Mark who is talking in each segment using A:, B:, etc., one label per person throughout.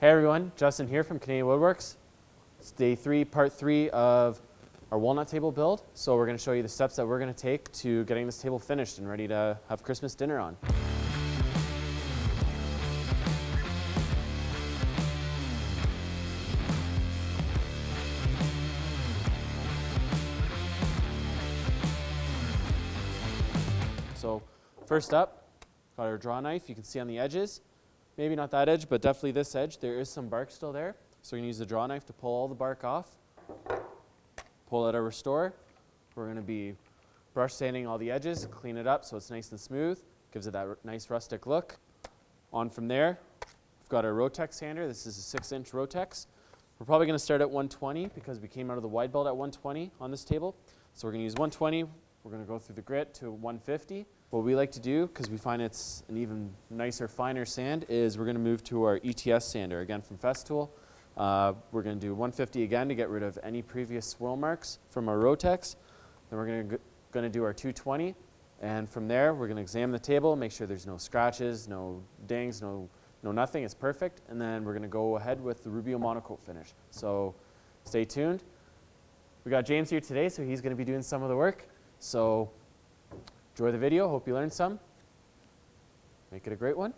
A: Hey everyone, Justin here from Canadian Woodworks. It's day 3, part 3 of our walnut table build. So we're going to show you the steps that we're going to take to getting this table finished and ready to have Christmas dinner on. So first up, got our draw knife. You can see on the edges, maybe not that edge, but definitely this edge, there is some bark still there. So we're going to use the draw knife to pull all the bark off. Pull out our restore. We're going to be brush sanding all the edges, clean it up so it's nice and smooth. Gives it that nice rustic look. On from there, we've got our Rotex sander. This is a 6-inch Rotex. We're probably going to start at 120 because we came out of the wide belt at 120 on this table. So we're going to use 120. We're going to go through the grit to 150. What we like to do, because we find it's an even nicer, finer sand, is we're going to move to our ETS sander, again from Festool. We're going to do 150 again to get rid of any previous swirl marks from our Rotex. Then we're going to do our 220, and from there we're going to examine the table, make sure there's no scratches, no dings, no nothing, it's perfect, and then we're going to go ahead with the Rubio Monocoat finish. So stay tuned. We got James here today, so he's going to be doing some of the work. So enjoy the video, hope you learned some. Make it a great one.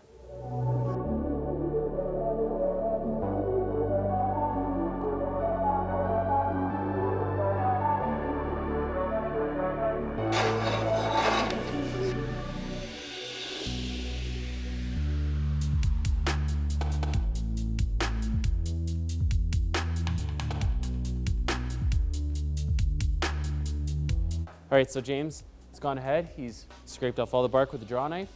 A: All right, so James has gone ahead. He's scraped off all the bark with the draw knife.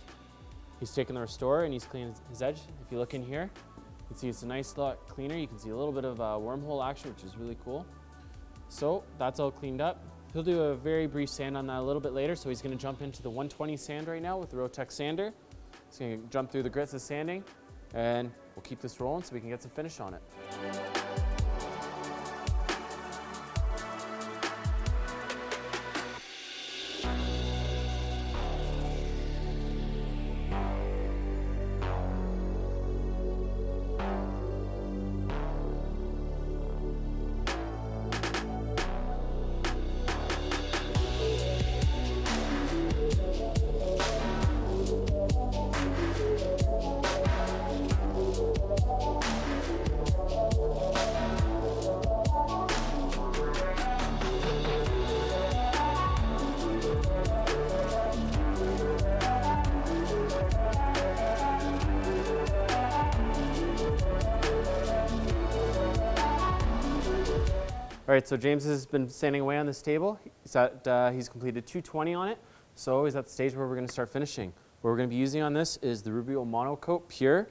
A: He's taken the restore and he's cleaned his edge. If you look in here, you can see it's a nice lot cleaner. You can see a little bit of wormhole action, which is really cool. So that's all cleaned up. He'll do a very brief sand on that a little bit later. So he's going to jump into the 120 sand right now with the Rotex sander. He's going to jump through the grits of sanding, and we'll keep this rolling so we can get some finish on it. All right, so James has been sanding away on this table. He's completed 220 on it, so he's at the stage where we're going to start finishing. What we're going to be using on this is the Rubio Monocoat Pure.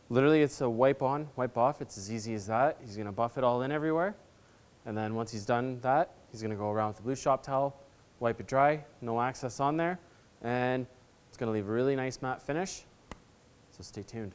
A: Literally, it's a wipe on, wipe off. It's as easy as that. He's going to buff it all in everywhere, and then once he's done that, he's going to go around with the blue shop towel, wipe it dry, no access on there, and it's going to leave a really nice matte finish, so stay tuned.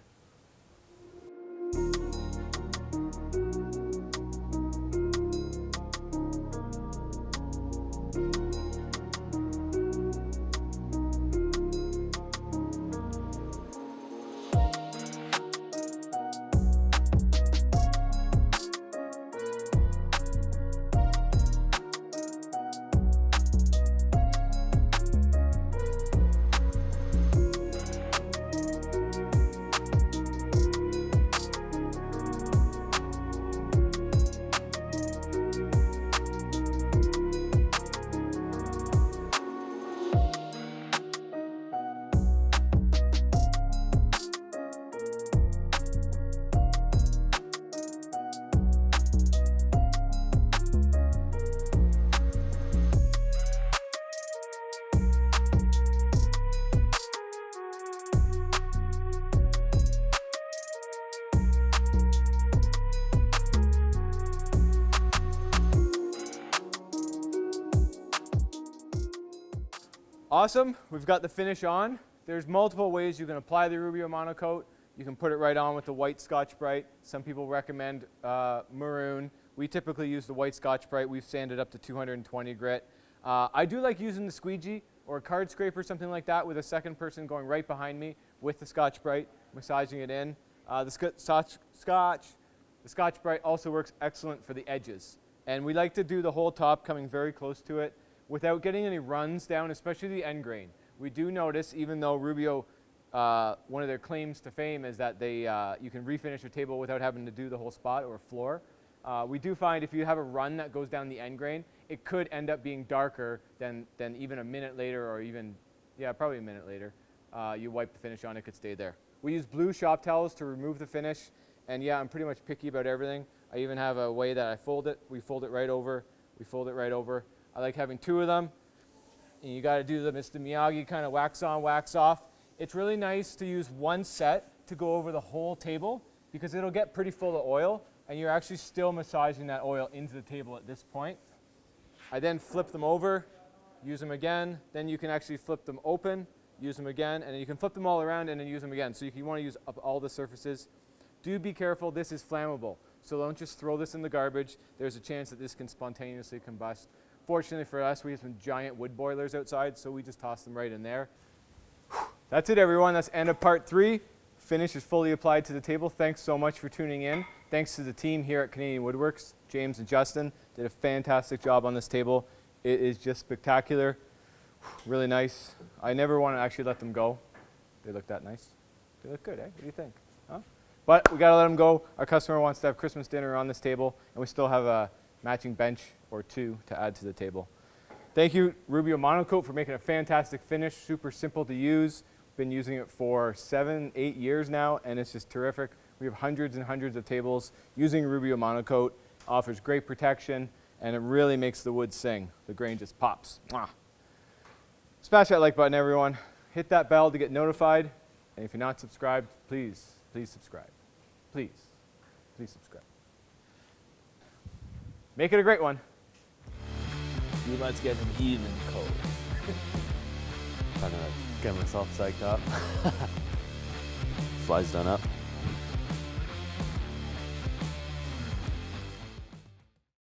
B: Awesome, we've got the finish on. There's multiple ways you can apply the Rubio Monocoat. You can put it right on with the white Scotch-Brite. Some people recommend maroon. We typically use the white Scotch-Brite. We've sanded up to 220 grit. I do like using the squeegee or a card scraper, something like that, with a second person going right behind me with the Scotch-Brite, massaging it in. The Scotch-Brite also works excellent for the edges. And we like to do the whole top coming very close to it without getting any runs down, especially the end grain. We do notice, even though Rubio, one of their claims to fame is that you can refinish a table without having to do the whole spot or floor. We do find if you have a run that goes down the end grain, it could end up being darker than even a minute later, or even, yeah, probably a minute later. You wipe the finish on, it could stay there. We use blue shop towels to remove the finish, and yeah, I'm pretty much picky about everything. I even have a way that I fold it. We fold it right over. We fold it right over. I like having 2 of them. And you got to do the Mr. Miyagi kind of wax on, wax off. It's really nice to use one set to go over the whole table because it'll get pretty full of oil, and you're actually still massaging that oil into the table at this point. I then flip them over, use them again. Then you can actually flip them open, use them again, and then you can flip them all around and then use them again. So if you want to use up all the surfaces, do be careful, this is flammable. So don't just throw this in the garbage. There's a chance that this can spontaneously combust. Fortunately for us, we have some giant wood boilers outside, so we just toss them right in there. That's it, everyone. That's end of part 3. Finish is fully applied to the table. Thanks so much for tuning in. Thanks to the team here at Canadian Woodworks. James and Justin did a fantastic job on this table. It is just spectacular. Really nice. I never want to actually let them go. They look that nice. They look good, eh? What do you think? Huh? But we got to let them go. Our customer wants to have Christmas dinner on this table, and we still have a matching bench or 2 to add to the table. Thank you, Rubio Monocoat, for making a fantastic finish. Super simple to use. Been using it for 7, 8 years now, and it's just terrific. We have hundreds and hundreds of tables using Rubio Monocoat. Offers great protection, and it really makes the wood sing. The grain just pops. Mwah. Smash that like button, everyone. Hit that bell to get notified. And if you're not subscribed, please subscribe. Please subscribe. Make it a great one.
C: You must get an even coat.
A: Trying to get myself psyched up.
C: Flies done up.